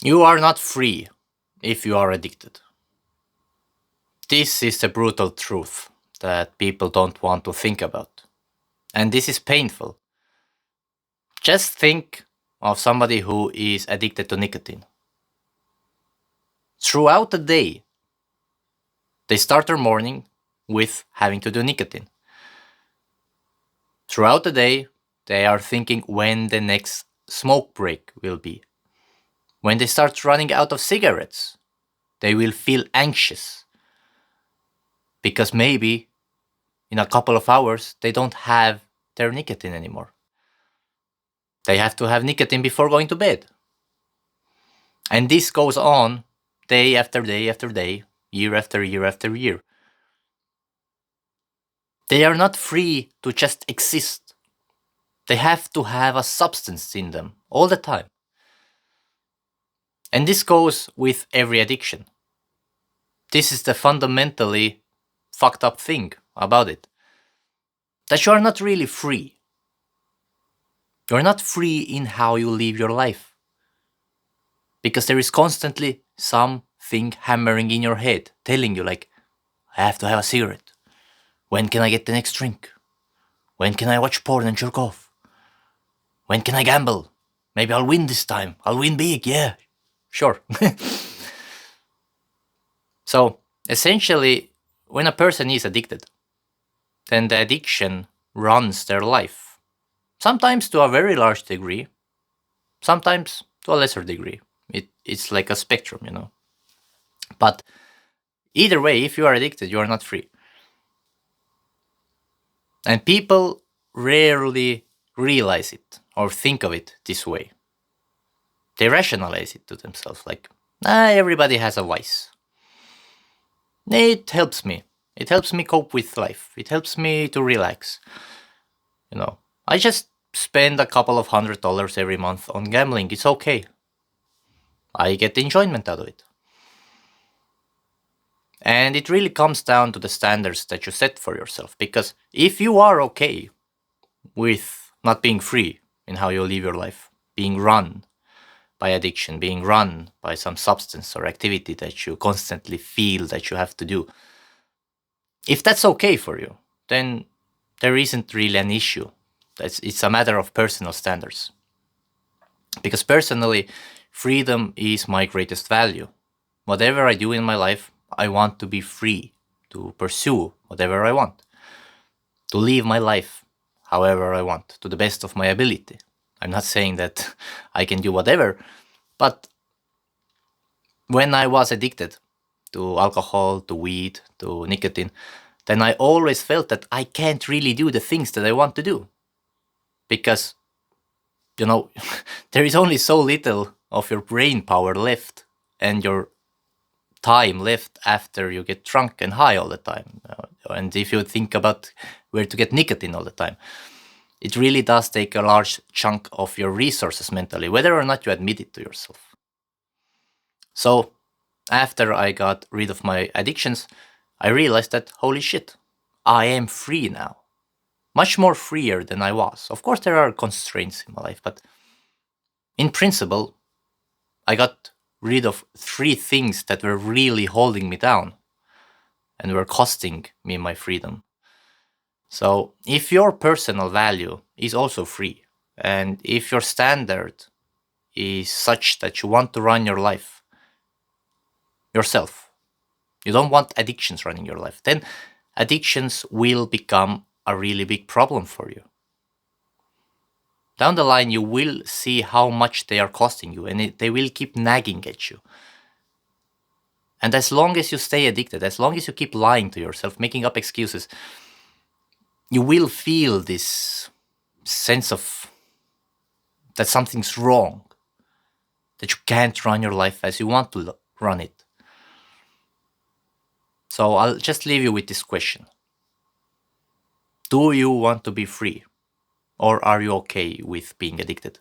You are not free if you are addicted. This is the brutal truth that people don't want to think about. And this is painful. Just think of somebody who is addicted to nicotine. Throughout the day, they start their morning with having to do nicotine. Throughout the day, they are thinking when the next smoke break will be. When they start running out of cigarettes, they will feel anxious because maybe in a couple of hours they don't have their nicotine anymore. They have to have nicotine before going to bed. And this goes on day after day after day, year after year after year. They are not free to just exist. They have to have a substance in them all the time. And this goes with every addiction. This is the fundamentally fucked up thing about it. That you are not really free. You're not free in how you live your life. Because there is constantly something hammering in your head, telling you like, I have to have a cigarette. When can I get the next drink? When can I watch porn and jerk off? When can I gamble? Maybe I'll win this time. I'll win big, yeah. Sure. So, essentially, when a person is addicted, then the addiction runs their life. Sometimes to a very large degree, sometimes to a lesser degree. It's like a spectrum, you know. But either way, if you are addicted, you are not free. And people rarely realize it or think of it this way. They rationalize it to themselves like, everybody has a vice. It helps me. It helps me cope with life. It helps me to relax. You know, I just spend a couple of $100 every month on gambling. It's okay. I get enjoyment out of it. And it really comes down to the standards that you set for yourself. Because if you are okay with not being free in how you live your life, being run by addiction, being run by some substance or activity that you constantly feel that you have to do, if that's okay for you, then there isn't really an issue. It's a matter of personal standards. Because personally, freedom is my greatest value. Whatever I do in my life, I want to be free to pursue whatever I want, to live my life however I want, to the best of my ability. I'm not saying that I can do whatever, but when I was addicted to alcohol, to weed, to nicotine, then I always felt that I can't really do the things that I want to do. Because, you know, there is only so little of your brain power left and your time left after you get drunk and high all the time. And if you think about where to get nicotine all the time, it really does take a large chunk of your resources mentally, whether or not you admit it to yourself. So after I got rid of my addictions, I realized that, holy shit, I am free now. Much more freer than I was. Of course, there are constraints in my life, but in principle, I got rid of 3 things that were really holding me down and were costing me my freedom. So if your personal value is also free, and if your standard is such that you want to run your life yourself, you don't want addictions running your life, then addictions will become a really big problem for you. Down the line, you will see how much they are costing you, and they will keep nagging at you. And as long as you stay addicted, as long as you keep lying to yourself, making up excuses, you will feel this sense of that something's wrong, that you can't run your life as you want to run it. So I'll just leave you with this question. Do you want to be free? Or are you okay with being addicted?